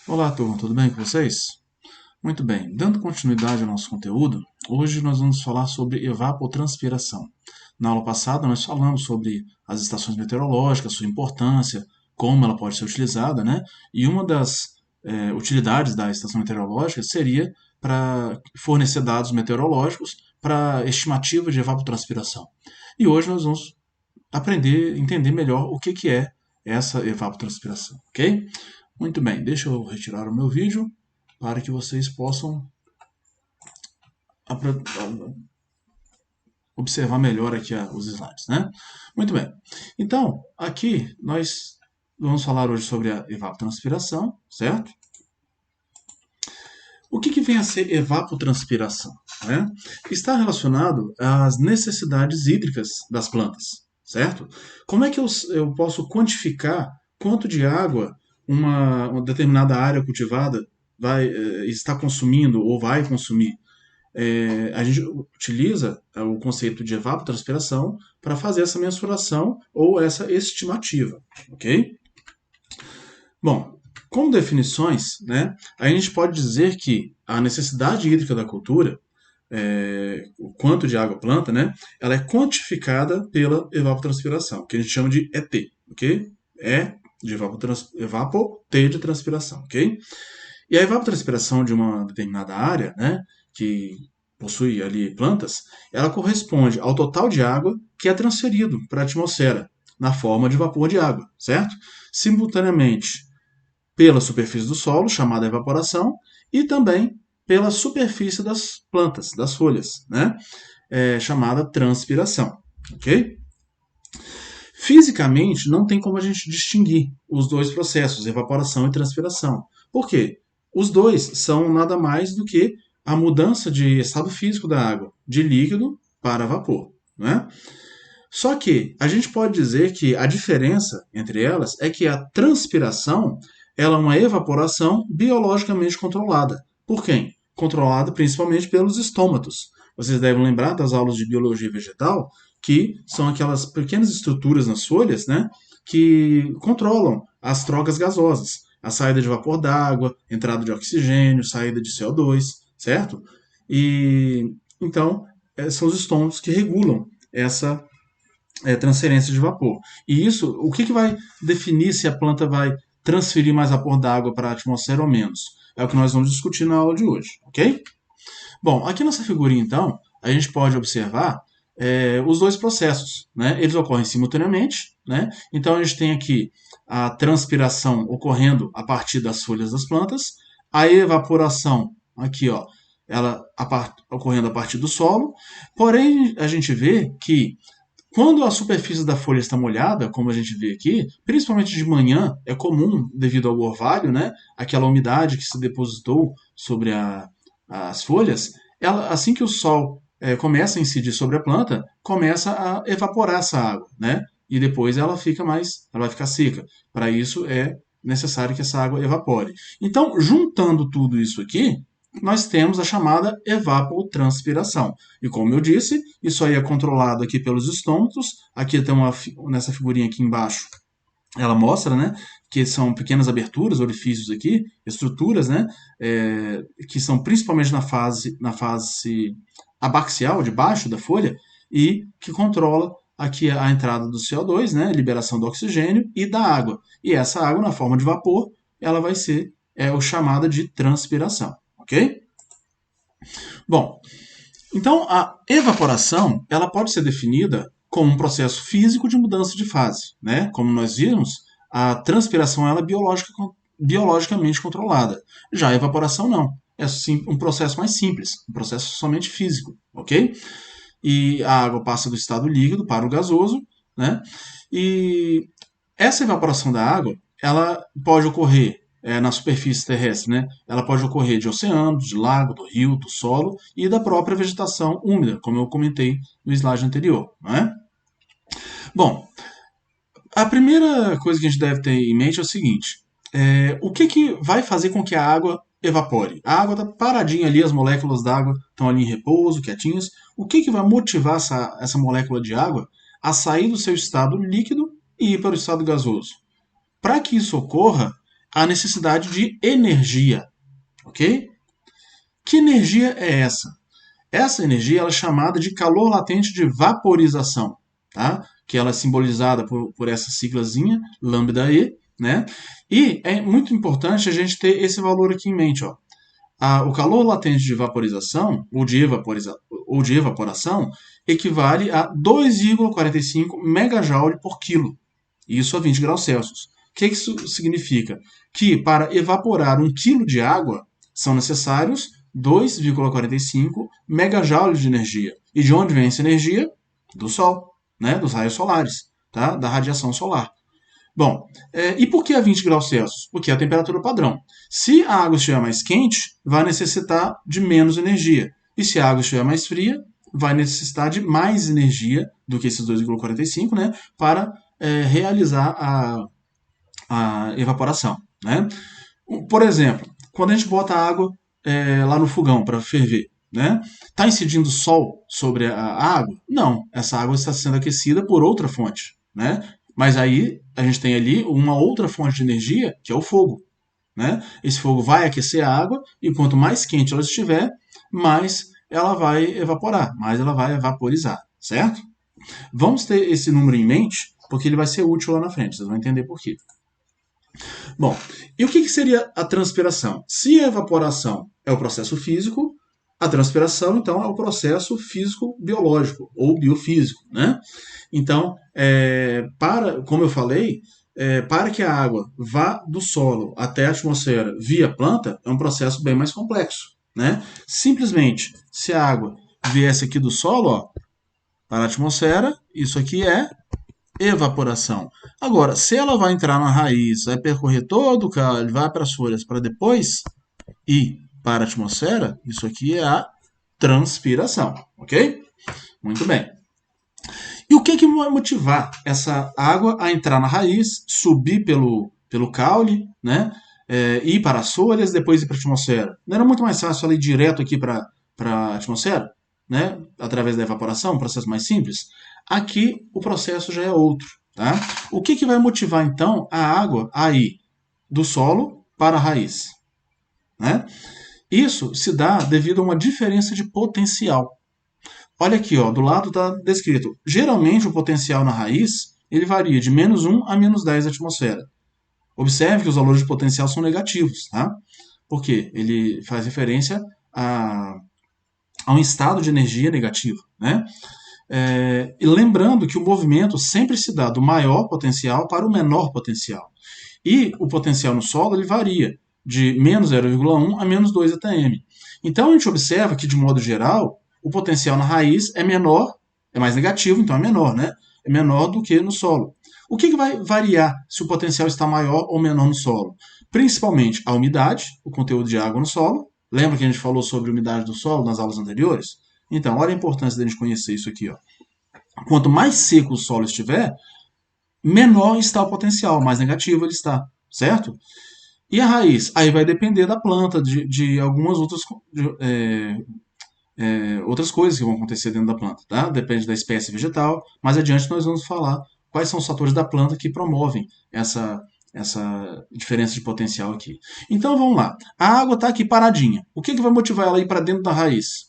Olá, turma, tudo bem com vocês? Muito bem, dando continuidade ao nosso conteúdo, hoje nós vamos falar sobre evapotranspiração. Na aula passada, nós falamos sobre as estações meteorológicas, sua importância, como ela pode ser utilizada, né? E uma das utilidades da estação meteorológica seria para fornecer dados meteorológicos para estimativa de evapotranspiração. E hoje nós vamos aprender, entender melhor o que é essa evapotranspiração, ok? Muito bem, deixa eu retirar o meu vídeo para que vocês possam observar melhor aqui os slides, né? Muito bem. Então, aqui nós vamos falar hoje sobre a evapotranspiração, certo? O que vem a ser evapotranspiração? Né? Está relacionado às necessidades hídricas das plantas, certo? Como é que eu posso quantificar quanto de água uma determinada área cultivada está consumindo ou vai consumir? A gente utiliza o conceito de evapotranspiração para fazer essa mensuração ou essa estimativa, ok? Bom, como definições, né, a gente pode dizer que a necessidade hídrica da cultura, o quanto de água planta, né, ela é quantificada pela evapotranspiração, que a gente chama de ET, ok? E de T de transpiração, ok? E a evapotranspiração de uma determinada área, né, que possui ali plantas, ela corresponde ao total de água que é transferido para a atmosfera na forma de vapor de água, certo? Simultaneamente pela superfície do solo, chamada evaporação, e também pela superfície das plantas, das folhas, né? Chamada transpiração, ok? Fisicamente, não tem como a gente distinguir os dois processos, evaporação e transpiração. Por quê? Os dois são nada mais do que a mudança de estado físico da água, de líquido para vapor, né? Só que a gente pode dizer que a diferença entre elas é que a transpiração ela é uma evaporação biologicamente controlada. Por quem? Controlada principalmente pelos estômatos. Vocês devem lembrar das aulas de biologia vegetal, que são aquelas pequenas estruturas nas folhas, né, que controlam as trocas gasosas, a saída de vapor d'água, entrada de oxigênio, saída de CO2, certo? E então são os estômatos que regulam essa transferência de vapor. E isso, o que vai definir se a planta vai transferir mais vapor d'água para a atmosfera ou menos? É o que nós vamos discutir na aula de hoje, ok? Bom, aqui nessa figurinha, então, a gente pode observar os dois processos, né? Eles ocorrem simultaneamente, né? Então a gente tem aqui a transpiração ocorrendo a partir das folhas das plantas, a evaporação aqui, ó, ocorrendo a partir do solo. Porém, a gente vê que quando a superfície da folha está molhada, como a gente vê aqui, principalmente de manhã, é comum, devido ao orvalho, né, aquela umidade que se depositou sobre as folhas, assim que o sol começa a incidir sobre a planta, começa a evaporar essa água, né, e depois ela vai ficar seca. Para isso é necessário que essa água evapore. Então, juntando tudo isso aqui, nós temos a chamada evapotranspiração. E como eu disse, isso aí é controlado aqui pelos estômatos. Aqui tem nessa figurinha aqui embaixo, ela mostra, né, que são pequenas aberturas, orifícios aqui, estruturas, né, que são principalmente na fase abaxial, debaixo da folha, e que controla aqui a entrada do CO2, né, liberação do oxigênio e da água. E essa água, na forma de vapor, ela vai ser o chamada de transpiração, ok? Bom, então a evaporação ela pode ser definida como um processo físico de mudança de fase, né? Como nós vimos, a transpiração ela é biologicamente controlada. Já a evaporação não. É um processo mais simples, um processo somente físico, ok? E a água passa do estado líquido para o gasoso, né? E essa evaporação da água, ela pode ocorrer na superfície terrestre, né? Ela pode ocorrer de oceano, de lago, do rio, do solo e da própria vegetação úmida, como eu comentei no slide anterior, né? Bom, a primeira coisa que a gente deve ter em mente é o seguinte: o que vai fazer com que a água evapore? A água está paradinha ali, as moléculas d'água estão ali em repouso, quietinhas. O que vai motivar essa molécula de água a sair do seu estado líquido e ir para o estado gasoso? Para que isso ocorra, a necessidade de energia, ok? Que energia é essa? Essa energia ela é chamada de calor latente de vaporização, tá? Que ela é simbolizada por essa siglazinha, lambda-E, né? E é muito importante a gente ter esse valor aqui em mente, ó. O calor latente de vaporização, ou de evaporação, equivale a 2,45 megajoule por quilo. Isso a 20 graus Celsius. O que isso significa? Que para evaporar 1 quilo de água são necessários 2,45 megajoules de energia. E de onde vem essa energia? Do Sol, né? Dos raios solares, tá? Da radiação solar. Bom, e por que a 20 graus Celsius? Porque é a temperatura padrão. Se a água estiver mais quente, vai necessitar de menos energia. E se a água estiver mais fria, vai necessitar de mais energia do que esses 2,45, né? Para realizar a evaporação, né? Por exemplo, quando a gente bota a água lá no fogão para ferver, né? Está incidindo sol sobre a água? Não, essa água está sendo aquecida por outra fonte, né? Mas aí a gente tem ali uma outra fonte de energia, que é o fogo, né? Esse fogo vai aquecer a água e quanto mais quente ela estiver, mais ela vai evaporar, mais ela vai vaporizar, certo? Vamos ter esse número em mente, porque ele vai ser útil lá na frente, vocês vão entender por quê. Bom, e o que seria a transpiração? Se a evaporação é o processo físico, a transpiração, então, é o processo físico-biológico, ou biofísico, né? Então, como eu falei, para que a água vá do solo até a atmosfera via planta, é um processo bem mais complexo, né? Simplesmente, se a água viesse aqui do solo, ó, para a atmosfera, isso aqui é evaporação. Agora, se ela vai entrar na raiz, vai percorrer todo o caule, vai para as folhas, para depois ir para a atmosfera, isso aqui é a transpiração, ok? Muito bem. E o que vai motivar essa água a entrar na raiz, subir pelo caule, né? Ir para as folhas, depois ir para a atmosfera? Não era muito mais fácil ela ir direto aqui para a atmosfera, né? Através da evaporação, um processo mais simples? Aqui o processo já é outro, tá? O que vai motivar então a água a ir do solo para a raiz, né? Isso se dá devido a uma diferença de potencial. Olha aqui, ó, do lado está descrito. Geralmente o potencial na raiz ele varia de -1 a -10 da atmosfera. Observe que os valores de potencial são negativos, tá? Porque ele faz referência a um estado de energia negativo, né? E lembrando que o movimento sempre se dá do maior potencial para o menor potencial. E o potencial no solo ele varia de -0,1 a -2 atm. Então a gente observa que, de modo geral, o potencial na raiz é menor, é mais negativo, então é menor, né? É menor do que no solo. O que vai variar se o potencial está maior ou menor no solo? Principalmente a umidade, o conteúdo de água no solo. Lembra que a gente falou sobre a umidade do solo nas aulas anteriores? Então, olha a importância da gente conhecer isso aqui, ó. Quanto mais seco o solo estiver, menor está o potencial, mais negativo ele está, certo? E a raiz? Aí vai depender da planta, de algumas outras coisas que vão acontecer dentro da planta, tá? Depende da espécie vegetal. Mais adiante nós vamos falar quais são os fatores da planta que promovem essa diferença de potencial aqui. Então vamos lá. A água está aqui paradinha. O que vai motivar ela a ir para dentro da raiz?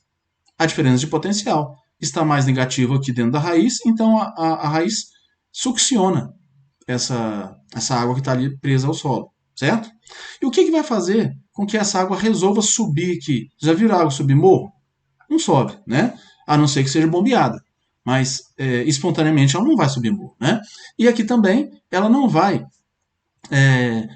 A diferença de potencial. Está mais negativo aqui dentro da raiz, então a raiz succiona essa água que está ali presa ao solo, certo? E o que vai fazer com que essa água resolva subir aqui? Já viram a água subir morro? Não sobe, né? A não ser que seja bombeada. Mas espontaneamente ela não vai subir morro, né? E aqui também ela não vai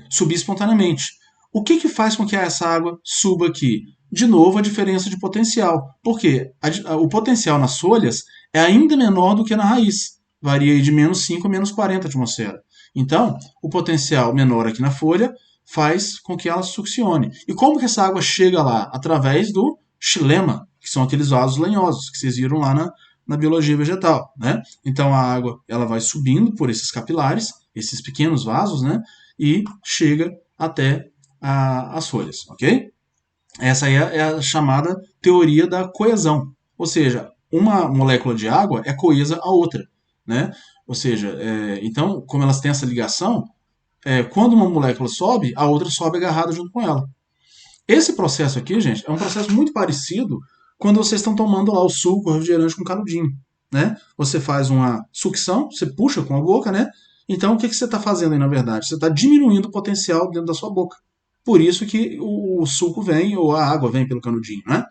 subir espontaneamente. O que faz com que essa água suba aqui? De novo, a diferença de potencial. Por quê? O potencial nas folhas é ainda menor do que na raiz. Varia de -5 a -40 atmosfera. Então, o potencial menor aqui na folha faz com que ela succione. E como que essa água chega lá? Através do xilema, que são aqueles vasos lenhosos que vocês viram lá na biologia vegetal, né? Então a água ela vai subindo por esses capilares, esses pequenos vasos, né? E chega até as folhas, ok? Essa aí é a chamada teoria da coesão, ou seja, uma molécula de água é coesa à outra, né? Ou seja, então como elas têm essa ligação, quando uma molécula sobe, a outra sobe agarrada junto com ela. Esse processo aqui, gente, é um processo muito parecido quando vocês estão tomando lá o suco, o refrigerante com canudinho, né? Você faz uma sucção, você puxa com a boca, né? Então, o que você está fazendo aí, na verdade? Você está diminuindo o potencial dentro da sua boca. Por isso que o suco vem, ou a água vem pelo canudinho, né?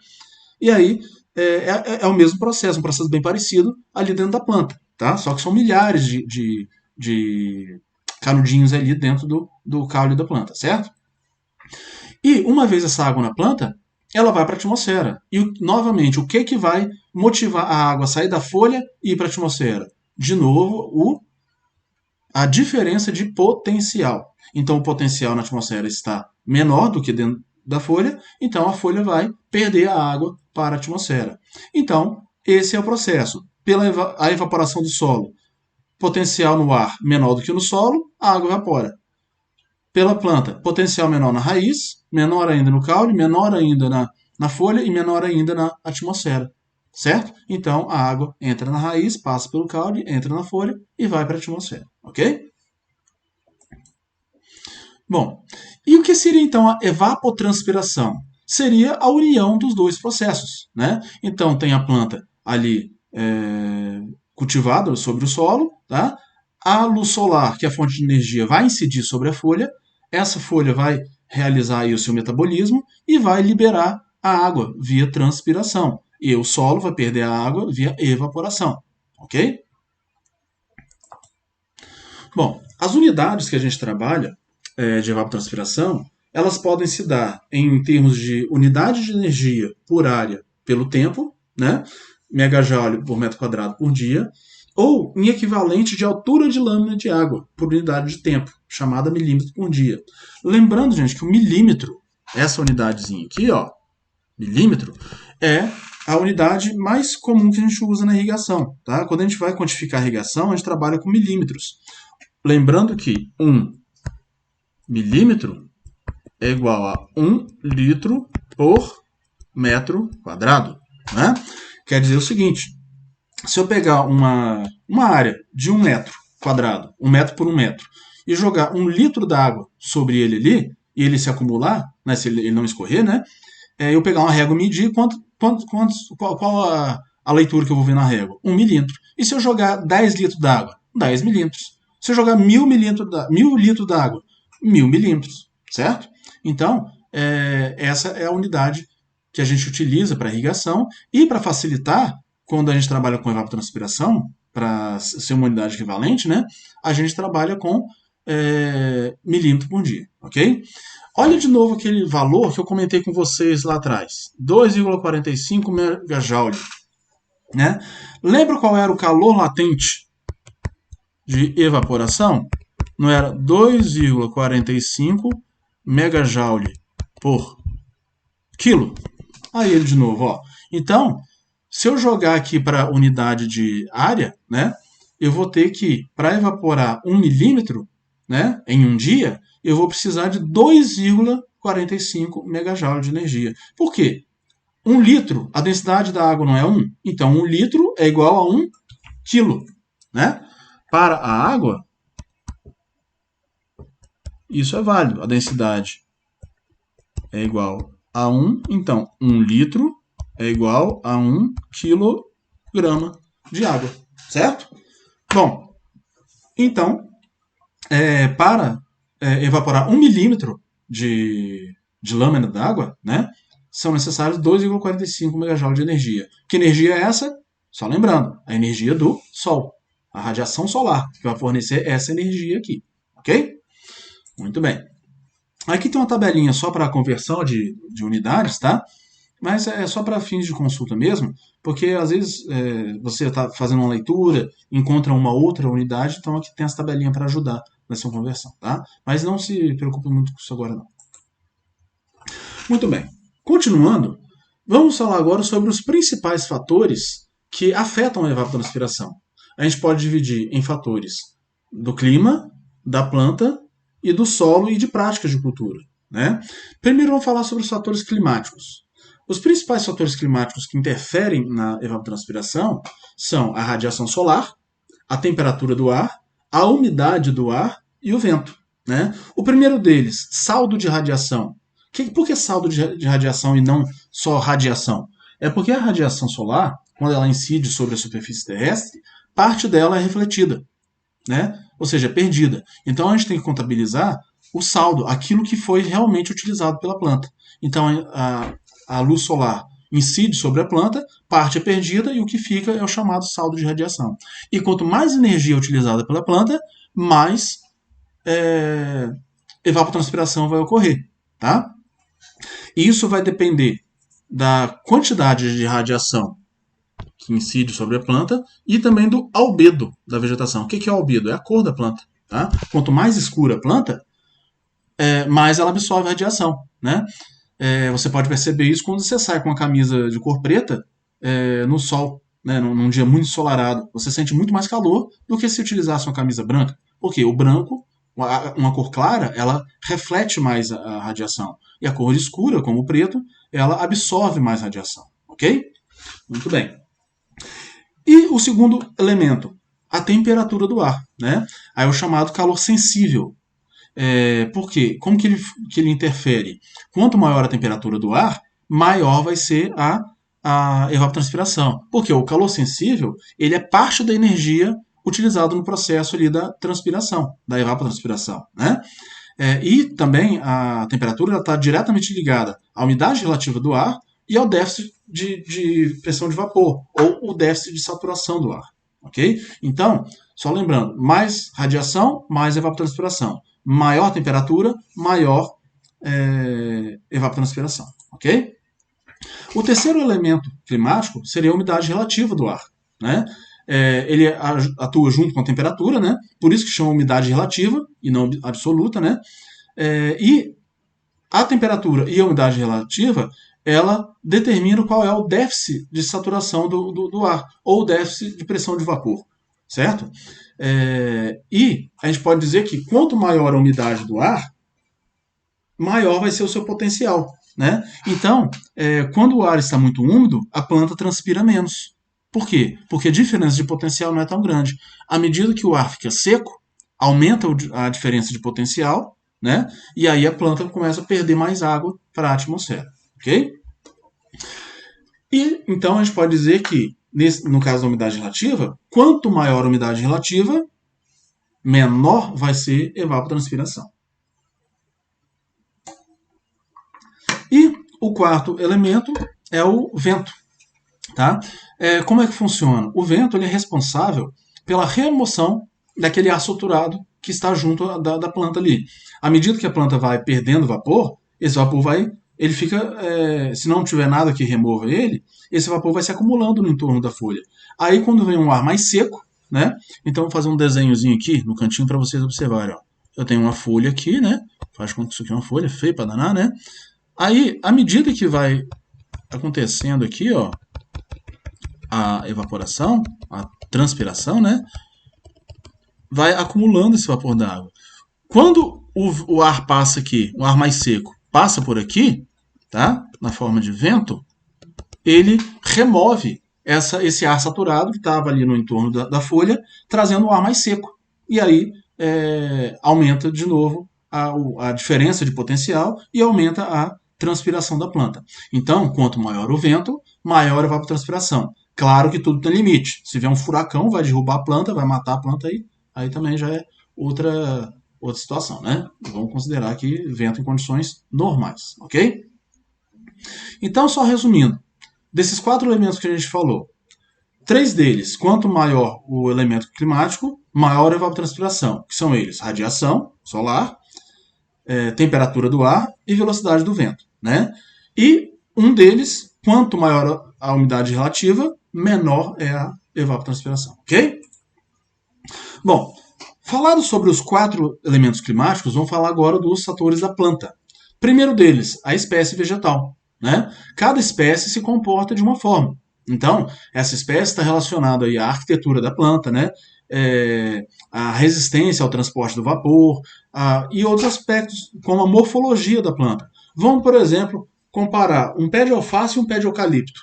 E aí, é o mesmo processo, um processo bem parecido ali dentro da planta, tá? Só que são milhares de canudinhos ali dentro do caule da planta, certo? E uma vez essa água na planta, ela vai para a atmosfera. E novamente, o que vai motivar a água a sair da folha e ir para a atmosfera? De novo, a diferença de potencial. Então, o potencial na atmosfera está menor do que dentro da folha, então a folha vai perder a água para a atmosfera. Então, esse é o processo. Pela a evaporação do solo, potencial no ar menor do que no solo, a água evapora. Pela planta, potencial menor na raiz, menor ainda no caule, menor ainda na folha e menor ainda na atmosfera. Certo? Então a água entra na raiz, passa pelo caule, entra na folha e vai para a atmosfera. Ok? Bom, e o que seria então a evapotranspiração? Seria a união dos dois processos. Né? Então tem a planta ali cultivada sobre o solo, tá? A luz solar, que é a fonte de energia, vai incidir sobre a folha, essa folha vai realizar aí o seu metabolismo e vai liberar a água via transpiração. E o solo vai perder a água via evaporação. Ok? Bom, as unidades que a gente trabalha de evapotranspiração, elas podem se dar em termos de unidade de energia por área pelo tempo, né? Megajoule por metro quadrado por dia, ou em equivalente de altura de lâmina de água por unidade de tempo, chamada milímetro por dia. Lembrando, gente, que o milímetro, essa unidadezinha aqui, ó, milímetro, é a unidade mais comum que a gente usa na irrigação. Tá? Quando a gente vai quantificar a irrigação, a gente trabalha com milímetros. Lembrando que 1 milímetro é igual a 1 litro por metro quadrado. Né? Quer dizer o seguinte, se eu pegar uma área de 1 metro quadrado, 1 metro por 1 metro, e jogar 1 litro d'água sobre ele ali, e ele se acumular, né, se ele não escorrer, né, eu pegar uma régua e medir qual a leitura que eu vou ver na régua? 1 milímetro. E se eu jogar 10 litros d'água? 10 milímetros. Se eu jogar 1000 litros d'água? 1000 milímetros. Certo? Então, essa é a unidade que a gente utiliza para irrigação e para facilitar, quando a gente trabalha com evapotranspiração, para ser uma unidade equivalente, né, a gente trabalha com milímetro por dia, ok? Olha de novo aquele valor que eu comentei com vocês lá atrás, 2,45 megajoule. Né? Lembra qual era o calor latente de evaporação? Não era 2,45 megajoule por quilo? Aí ele de novo, ó. Então, se eu jogar aqui para unidade de área, né, eu vou ter que, para evaporar 1 milímetro, né, em um dia, eu vou precisar de 2,45 megajoule de energia. Por quê? 1 litro, a densidade da água não é 1? Então, 1 litro é igual a 1 quilo. Né? Para a água, isso é válido. A densidade é igual a 1. Então, 1 litro é igual a 1 quilograma de água. Certo? Bom, então, para evaporar 1 milímetro de lâmina d'água, né, são necessários 2,45 megajoule de energia. Que energia é essa? Só lembrando, a energia do Sol. A radiação solar, que vai fornecer essa energia aqui. Ok? Muito bem. Aqui tem uma tabelinha só para a conversão de unidades, tá? Mas é só para fins de consulta mesmo, porque às vezes você está fazendo uma leitura, encontra uma outra unidade, então aqui tem essa tabelinha para ajudar nessa conversão, tá? Mas não se preocupe muito com isso agora, não. Muito bem. Continuando, vamos falar agora sobre os principais fatores que afetam a evapotranspiração. A gente pode dividir em fatores do clima, da planta e do solo e de práticas de cultura. Né? Primeiro vamos falar sobre os fatores climáticos. Os principais fatores climáticos que interferem na evapotranspiração são a radiação solar, a temperatura do ar, a umidade do ar e o vento. né? O primeiro deles, saldo de radiação. Por que saldo de radiação e não só radiação? É porque a radiação solar, quando ela incide sobre a superfície terrestre, parte dela é refletida, né? Ou seja, é perdida. Então a gente tem que contabilizar o saldo, aquilo que foi realmente utilizado pela planta. Então a luz solar incide sobre a planta, parte é perdida e o que fica é o chamado saldo de radiação. E quanto mais energia é utilizada pela planta, mais evapotranspiração vai ocorrer, tá? E isso vai depender da quantidade de radiação que incide sobre a planta e também do albedo da vegetação. O que é o albedo? É a cor da planta. Tá? Quanto mais escura a planta, mais ela absorve radiação. Né? Você pode perceber isso quando você sai com a camisa de cor preta no sol, né? Num dia muito ensolarado. Você sente muito mais calor do que se utilizasse uma camisa branca. Porque o branco, uma cor clara, ela reflete mais a radiação. E a cor escura, como o preto, ela absorve mais radiação. Ok? Muito bem. E o segundo elemento, a temperatura do ar. Né? Aí é o chamado calor sensível. Por quê? Como que ele interfere? Quanto maior a temperatura do ar, maior vai ser a evapotranspiração. Porque o calor sensível ele é parte da energia utilizada no processo ali da transpiração, da evapotranspiração. Né? E também a temperatura está diretamente ligada à umidade relativa do ar e ao déficit de pressão de vapor, ou o déficit de saturação do ar. Ok? Então, só lembrando, mais radiação, mais evapotranspiração. Maior temperatura, maior evapotranspiração. Ok? O terceiro elemento climático seria a umidade relativa do ar. Né? Ele atua junto com a temperatura, né? Por isso que chama umidade relativa e não absoluta. Né? E a temperatura e a umidade relativa ela determina qual é o déficit de saturação do ar, ou o déficit de pressão de vapor, certo? E a gente pode dizer que quanto maior a umidade do ar, maior vai ser o seu potencial. Né? Então, quando o ar está muito úmido, a planta transpira menos. Por quê? Porque a diferença de potencial não é tão grande. À medida que o ar fica seco, aumenta a diferença de potencial, né? E aí a planta começa a perder mais água para a atmosfera. Ok? E então a gente pode dizer que, no caso da umidade relativa, quanto maior a umidade relativa, menor vai ser a evapotranspiração. E o quarto elemento é o vento. Tá? Como é que funciona? O vento ele é responsável pela remoção daquele ar saturado que está junto da planta ali. À medida que a planta vai perdendo vapor, esse vapor ele fica, se não tiver nada que remova ele, esse vapor vai se acumulando no entorno da folha. Aí quando vem um ar mais seco, né? Então vou fazer um desenhozinho aqui no cantinho para vocês observarem. Ó. Eu tenho uma folha aqui, né? Faz conta que isso aqui é uma folha feia para danar, né? Aí, à medida que vai acontecendo aqui, ó, a evaporação, a transpiração, né? Vai acumulando esse vapor d'água. Quando o ar passa aqui, o ar mais seco, passa por aqui, tá? Na forma de vento, ele remove esse ar saturado que estava ali no entorno da folha, trazendo o ar mais seco. E aí aumenta de novo a diferença de potencial e aumenta a transpiração da planta. Então, quanto maior o vento, maior a evapotranspiração. Claro que tudo tem limite. Se vier um furacão, vai derrubar a planta, vai matar a planta aí também já é outra situação, né? Vamos considerar aqui vento em condições normais, ok? Então, só resumindo, desses 4 elementos que a gente falou, 3 deles, quanto maior o elemento climático, maior a evapotranspiração, que são eles radiação solar, temperatura do ar e velocidade do vento, né? E um deles, quanto maior a umidade relativa, menor é a evapotranspiração, ok? Bom, falado sobre os 4 elementos climáticos, vamos falar agora dos fatores da planta. Primeiro deles, a espécie vegetal. Né? Cada espécie se comporta de uma forma. Então, essa espécie está relacionada aí à arquitetura da planta, né? A resistência ao transporte do vapor e outros aspectos, como a morfologia da planta. Vamos, por exemplo, comparar um pé de alface e um pé de eucalipto.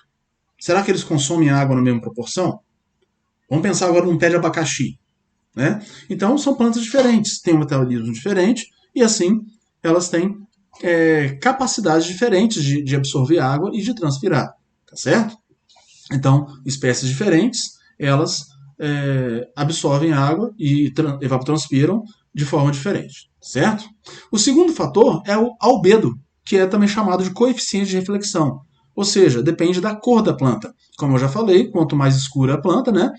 Será que eles consomem água na mesma proporção? Vamos pensar agora num pé de abacaxi. né? Então, são plantas diferentes, têm um metabolismo diferente e, assim, elas têm capacidades diferentes de absorver água e de transpirar, tá certo? Então, espécies diferentes, elas absorvem água e evapotranspiram de forma diferente, certo? O segundo fator é o albedo, que é também chamado de coeficiente de reflexão, ou seja, depende da cor da planta. Como eu já falei, quanto mais escura a planta, né,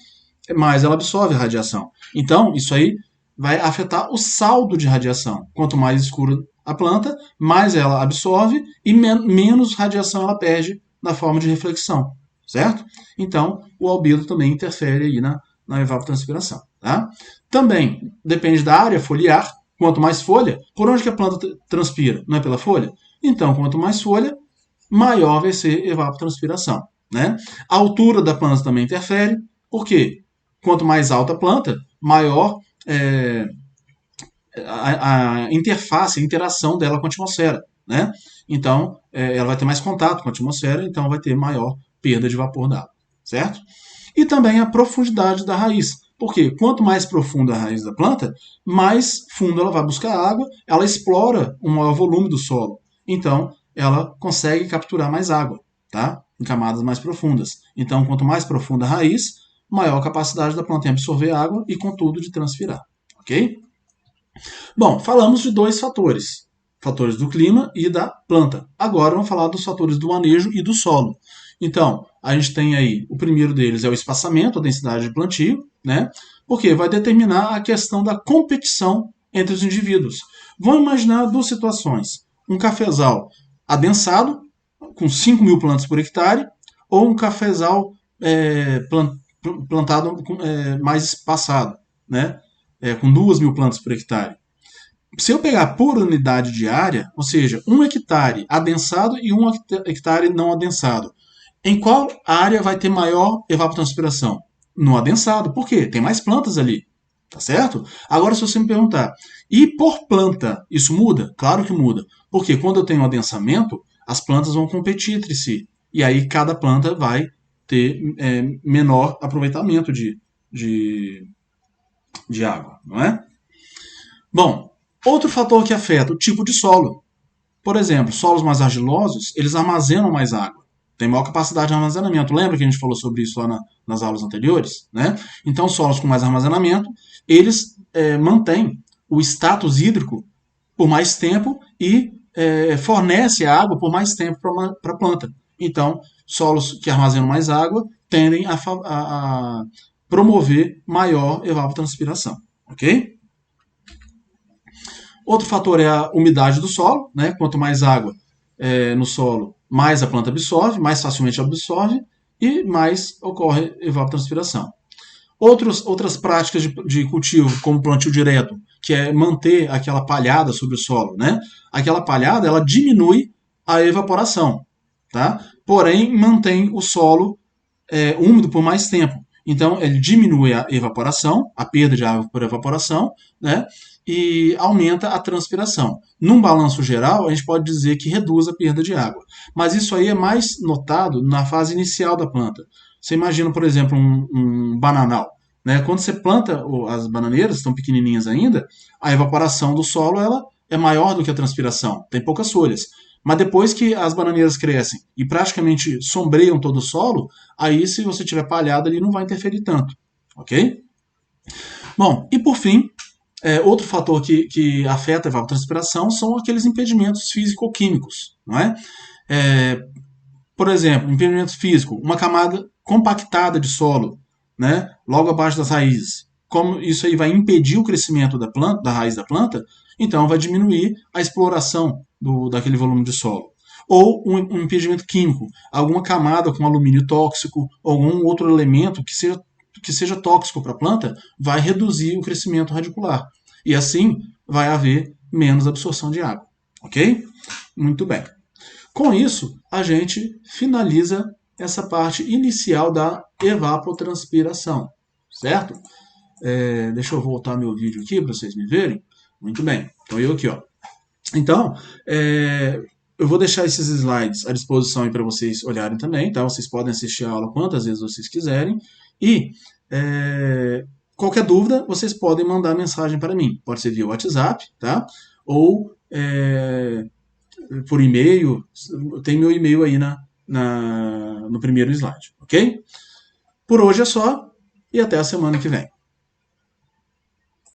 mais ela absorve a radiação. Então, isso aí vai afetar o saldo de radiação. Quanto mais escura a planta, mais ela absorve e menos radiação ela perde na forma de reflexão, certo? Então, o albedo também interfere aí na evapotranspiração. Tá? Também depende da área foliar. Quanto mais folha, por onde que a planta transpira? Não é pela folha? Então, quanto mais folha, maior vai ser a evapotranspiração. Né? A altura da planta também interfere. Por quê? Quanto mais alta a planta, maior a interface, a interação dela com a atmosfera. Né? Então, ela vai ter mais contato com a atmosfera, então vai ter maior perda de vapor d'água. Certo? E também a profundidade da raiz. Porque quanto mais profunda a raiz da planta, mais fundo ela vai buscar água, ela explora um maior volume do solo. Então, ela consegue capturar mais água, tá? Em camadas mais profundas. Então, quanto mais profunda a raiz, maior a capacidade da planta em absorver água e, contudo, de transpirar. Ok? Bom, falamos de dois fatores. Fatores do clima e da planta. Agora vamos falar dos fatores do manejo e do solo. Então, a gente tem aí, o primeiro deles é o espaçamento, a densidade de plantio, né? Porque vai determinar a questão da competição entre os indivíduos. Vamos imaginar duas situações. Um cafezal adensado, com 5.000 plantas por hectare, ou um cafezal plantado mais espaçado, né? Com 2.000 plantas por hectare. Se eu pegar por unidade de área, ou seja, 1 hectare adensado e 1 hectare não adensado, em qual área vai ter maior evapotranspiração? No adensado. Por quê? Tem mais plantas ali. Tá certo? Agora, se você me perguntar, e por planta, isso muda? Claro que muda. Porque quando eu tenho adensamento, as plantas vão competir entre si. E aí cada planta vai ter menor aproveitamento de água, não é? Bom, outro fator que afeta o tipo de solo. Por exemplo, solos mais argilosos, eles armazenam mais água. Tem maior capacidade de armazenamento. Lembra que a gente falou sobre isso lá nas aulas anteriores? Né? Então, solos com mais armazenamento, eles mantêm o status hídrico por mais tempo e fornece água por mais tempo para a planta. Então, solos que armazenam mais água tendem a promover maior evapotranspiração. Ok? Outro fator é a umidade do solo, né? Quanto mais água no solo, mais a planta absorve, mais facilmente absorve e mais ocorre evapotranspiração. Outras práticas de cultivo, como plantio direto, que é manter aquela palhada sobre o solo, né? Aquela palhada, ela diminui a evaporação, tá? Porém, mantém o solo úmido por mais tempo. Então, ele diminui a evaporação, a perda de água por evaporação, né? E aumenta a transpiração. Num balanço geral, a gente pode dizer que reduz a perda de água. Mas isso aí é mais notado na fase inicial da planta. Você imagina, por exemplo, um bananal. Né? Quando você planta as bananeiras, estão pequenininhas ainda, a evaporação do solo ela é maior do que a transpiração. Tem poucas folhas. Mas depois que as bananeiras crescem e praticamente sombreiam todo o solo, aí se você tiver palhada ali não vai interferir tanto. Ok? Bom, e por fim, outro fator que afeta a evapotranspiração são aqueles impedimentos físico-químicos. Não é? Por exemplo, impedimento físico, uma camada compactada de solo, né, logo abaixo das raízes. Como isso aí vai impedir o crescimento da planta, da raiz da planta, então vai diminuir a exploração daquele volume de solo. Ou um impedimento químico, alguma camada com alumínio tóxico, ou algum outro elemento que seja tóxico para a planta, vai reduzir o crescimento radicular. E assim vai haver menos absorção de água. Ok? Muito bem. Com isso, a gente finaliza essa parte inicial da evapotranspiração, certo? Deixa eu voltar meu vídeo aqui para vocês me verem. Muito bem, então eu aqui, ó. Então, eu vou deixar esses slides à disposição para vocês olharem também, tá? Vocês podem assistir a aula quantas vezes vocês quiserem. E Qualquer dúvida, vocês podem mandar mensagem para mim. Pode ser via WhatsApp, tá? Ou por e-mail. Tem meu e-mail aí no primeiro slide, ok? Por hoje é só e até a semana que vem.